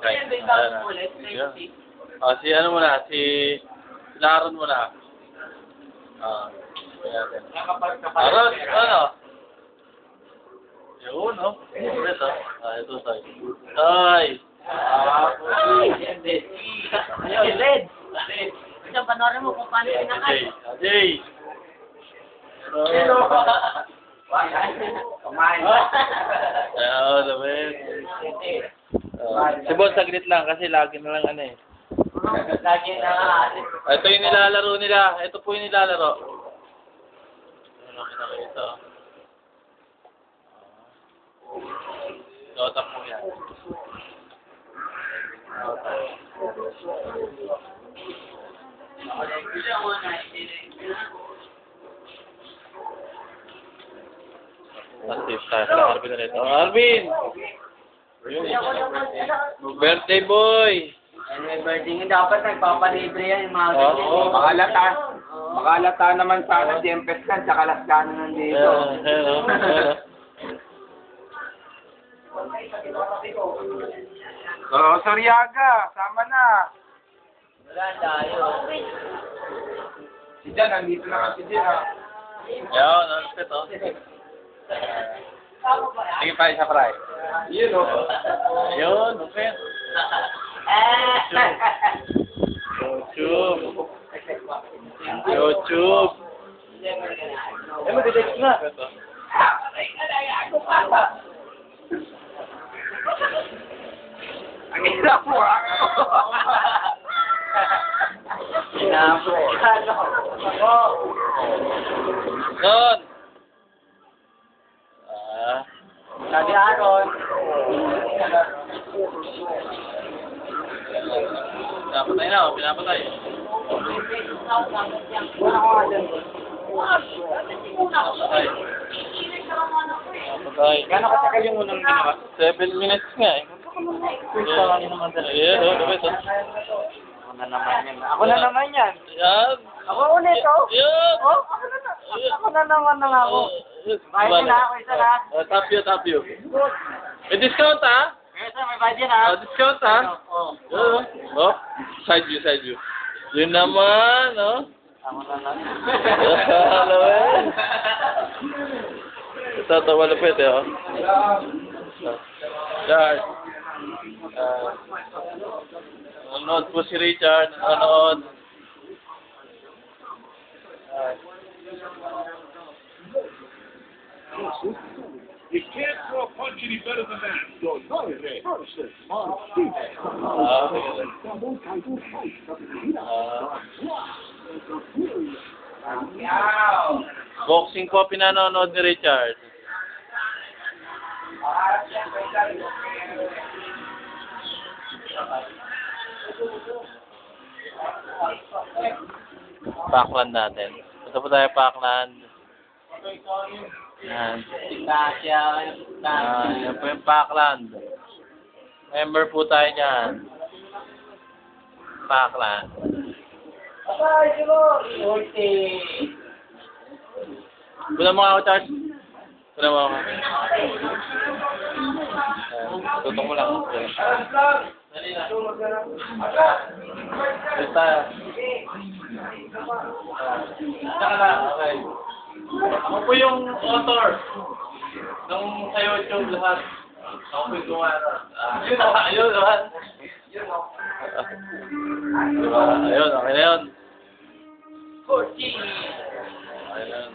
Kain. Si ano muna, si Laron muna. Aron, ano? Yun, no? Ito, ito, Tay. Tay! Ayun, Red. Isang panorin mo kung paano pinakain. Ajay! Kumain. Ayun, David. Si Bon, saglit lang kasi lagi na lang ano eh. Lagi na. Ito yung nilalaro nila. Ito po yung nilalaro. Ano kita? Dota po yan. Safe tayo. Kala Arvin na rin. Arvin! Birthday boy! May birthday nga dapat nagpapalibre yan yung mga Oo. Makalata naman sana Jempes kan sa Kalaskano nandito. Soryaga, sama na. wala tayo. Si Jan, nandito na kasi Jan. Yan, nalapit oh. Sige pa, isa pa. Yun o. Ayun, lupit. YouTube. YouTube. Mag-detect nga. Ang isa po Doon. Sabi Aaron. Pinapatay na, pinapatay. Pinapatay. Gano'n katagal yung unang ginawa? 7 minutes nga eh. Ayan, lupit oh. Ako na naman yan. Yan. Ako ulit oh. Yan. Oh, ako na naman na nga ako. Bayad na ako, isa na. Tap you. May discount ah? Isa, may bayad na. Discount ah? Oh, side view. Yun naman, oh. Ako na naman. Alam mo yan? Ito, malupit eh, oh. Richard. Nanonood po si Richard. Nanonood. You can't throw a punch any better than that. Boxing po pinanonood ni Richard. Parkland natin. Ito po tayo Parkland. Yan. Yan po yung Parkland. Member po tayo dyan. Parkland. Puna mo ako, Charles. Puna mo ako. Tutok mo lang. Dali na. Dito tayo. Saka lang, okay. Ako po yung author nung sa YouTube lahat. Ako po yung gumawa. Ayun, lahat. Diba? Ayun, okay na yun. Ayun.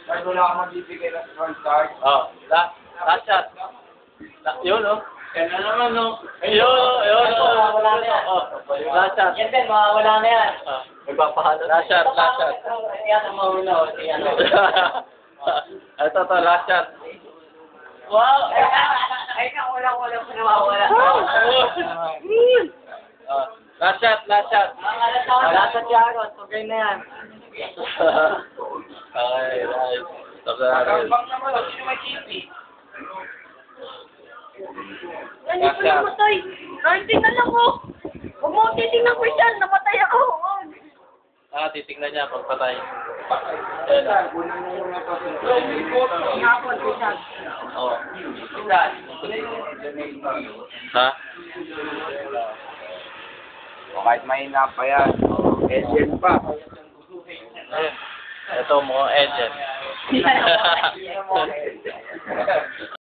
Kahit wala ka magbibigay ng front card. Oh, last shot. Yun, oh. Yan na naman, no? Ayun. Oh, last shot. Yan din, mawawala na yan. Magpapahalo. Last shot. Yan ang mauna, o. Yan. Ito, last shot. Wow! Ay, wala pa nawawala. Last shot. Last shot yan, okay na yan. Okay, nice. Stop na natin. Ano ko namatay? Nahintin na lang ako. Huwag mo titignan ko yan. Namatay ako. Titignan niya pagpatay. Kunan mo muna pa. Hapon, Oo. Ha? O kahit mahina pa yan. Engine pa. Ayun. Ito mo, agent.